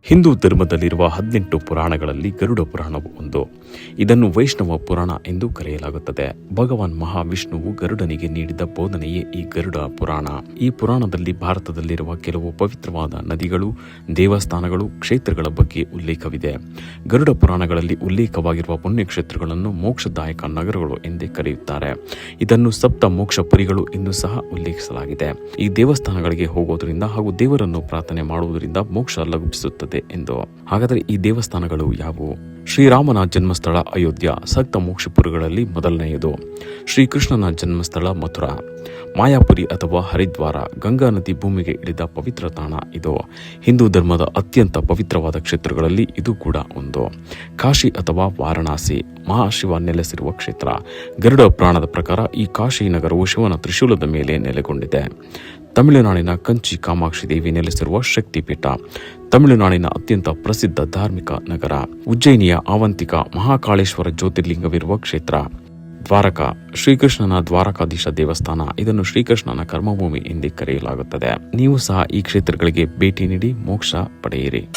ಹಿಂದೂ ಧರ್ಮದಲ್ಲಿರುವ 18 ಪುರಾಣಗಳಲ್ಲಿ ಗರುಡ ಪುರಾಣವು ಒಂದು. ಇದನ್ನು ವೈಷ್ಣವ ಪುರಾಣ ಎಂದು ಕರೆಯಲಾಗುತ್ತದೆ. ಭಗವಾನ್ ಮಹಾವಿಷ್ಣುವು ಗರುಡನಿಗೆ ನೀಡಿದ ಬೋಧನೆಯೇ ಈ ಗರುಡ ಪುರಾಣ. ಈ ಪುರಾಣದಲ್ಲಿ ಭಾರತದಲ್ಲಿರುವ ಕೆಲವು ಪವಿತ್ರವಾದ ನದಿಗಳು, ದೇವಸ್ಥಾನಗಳು, ಕ್ಷೇತ್ರಗಳ ಬಗ್ಗೆ ಉಲ್ಲೇಖವಿದೆ. ಗರುಡ ಪುರಾಣಗಳಲ್ಲಿ ಉಲ್ಲೇಖವಾಗಿರುವ ಪುಣ್ಯಕ್ಷೇತ್ರಗಳನ್ನು ಮೋಕ್ಷದಾಯಕ ನಗರಗಳು ಎಂದೇ ಕರೆಯುತ್ತಾರೆ. ಇದನ್ನು ಸಪ್ತ ಮೋಕ್ಷ ಪುರಿಗಳು ಎಂದು ಸಹ ಉಲ್ಲೇಖಿಸಲಾಗಿದೆ. ಈ ದೇವಸ್ಥಾನಗಳಿಗೆ ಹೋಗೋದ್ರಿಂದ ಹಾಗೂ ದೇವರನ್ನು ಪ್ರಾರ್ಥನೆ ಮಾಡುವುದರಿಂದ ಮೋಕ್ಷ ಲಭಿಸುತ್ತದೆ ಎಂದು. ಹಾಗಾದರೆ ಈ ದೇವಸ್ಥಾನಗಳು ಯಾವುವು? ಶ್ರೀರಾಮನ ಜನ್ಮಸ್ಥಳ ಅಯೋಧ್ಯ ಸಪ್ತ ಮೋಕ್ಷಪುರಿಗಳಲ್ಲಿ ಮೊದಲನೆಯದು. ಶ್ರೀಕೃಷ್ಣನ ಜನ್ಮಸ್ಥಳ ಮಥುರಾ. ಮಾಯಾಪುರಿ ಅಥವಾ ಹರಿದ್ವಾರ ಗಂಗಾ ನದಿ ಭೂಮಿಗೆ ಇಳಿದ ಪವಿತ್ರ ತಾಣ ಇದು. ಹಿಂದೂ ಧರ್ಮದ ಅತ್ಯಂತ ಪವಿತ್ರವಾದ ಕ್ಷೇತ್ರಗಳಲ್ಲಿ ಇದು ಕೂಡ ಒಂದು. ಕಾಶಿ ಅಥವಾ ವಾರಣಾಸಿ ಮಹಾಶಿವ ನೆಲೆಸಿರುವ ಕ್ಷೇತ್ರ. ಗರುಡ ಪುರಾಣದ ಪ್ರಕಾರ ಈ ಕಾಶಿ ನಗರವು ಶಿವನ ತ್ರಿಶೂಲದ ಮೇಲೆ ನೆಲೆಗೊಂಡಿದೆ. ತಮಿಳುನಾಡಿನ ಕಂಚಿ ಕಾಮಾಕ್ಷಿ ದೇವಿ ನೆಲೆಸಿರುವ ಶಕ್ತಿಪೀಠ. ತಮಿಳುನಾಡಿನ ಅತ್ಯಂತ ಪ್ರಸಿದ್ಧ ಧಾರ್ಮಿಕ ನಗರ. ಉಜ್ಜಯಿನಿಯ ಆವಂತಿಕ ಮಹಾಕಾಳೇಶ್ವರ ಜ್ಯೋತಿರ್ಲಿಂಗವಿರುವ ಕ್ಷೇತ್ರ. ದ್ವಾರಕಾ ಶ್ರೀಕೃಷ್ಣನ ದ್ವಾರಕಾಧೀಶ ದೇವಸ್ಥಾನ. ಇದನ್ನು ಶ್ರೀಕೃಷ್ಣನ ಕರ್ಮಭೂಮಿ ಎಂದೇ ಕರೆಯಲಾಗುತ್ತದೆ. ನೀವು ಸಹ ಈ ಕ್ಷೇತ್ರಗಳಿಗೆ ಭೇಟಿ ನೀಡಿ ಮೋಕ್ಷ ಪಡೆಯಿರಿ.